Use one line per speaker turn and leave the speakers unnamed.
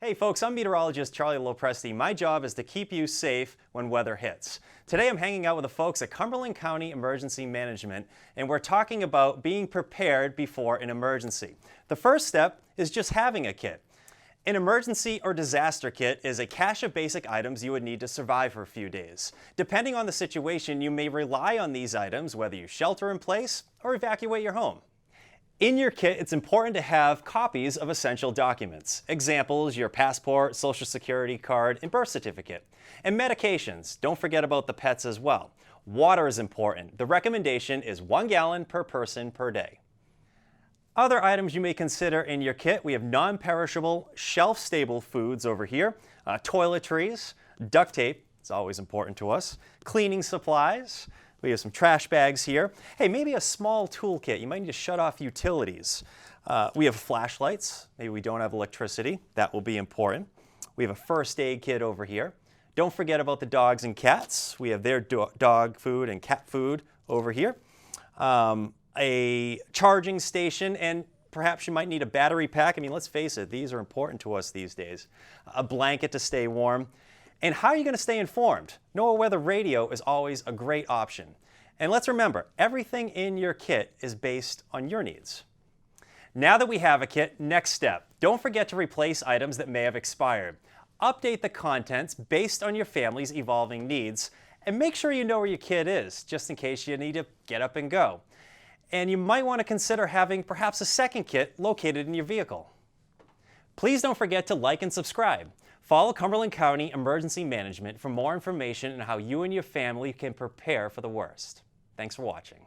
Hey folks, I'm meteorologist Charlie Lopresti. My job is to keep you safe when weather hits. Today I'm hanging out with the folks at Cumberland County Emergency Management, and we're talking about being prepared before an emergency. The first step is just having a kit. An emergency or disaster kit is a cache of basic items you would need to survive for a few days. Depending on the situation, you may rely on these items whether you shelter in place or evacuate your home. In your kit, it's important to have copies of essential documents. Examples, your passport, social security card, and birth certificate. And medications. Don't forget about the pets as well. Water is important. The recommendation is 1 gallon per person per day. Other items you may consider in your kit, we have non-perishable, shelf-stable foods over here, toiletries, duct tape, it's always important to us, cleaning supplies. We have some trash bags here. Hey, maybe a small toolkit. You might need to shut off utilities. We have flashlights. Maybe we don't have electricity. That will be important. We have a first aid kit over here. Don't forget about the dogs and cats. We have their dog food and cat food over here. A charging station, and perhaps you might need a battery pack. I mean, let's face it, these are important to us these days. A blanket to stay warm. And how are you going to stay informed? NOAA Weather Radio is always a great option. And let's remember, everything in your kit is based on your needs. Now that we have a kit, next step. Don't forget to replace items that may have expired. Update the contents based on your family's evolving needs, and make sure you know where your kit is, just in case you need to get up and go. And you might want to consider having perhaps a second kit located in your vehicle. Please don't forget to like and subscribe. Follow Cumberland County Emergency Management for more information on how you and your family can prepare for the worst. Thanks for watching.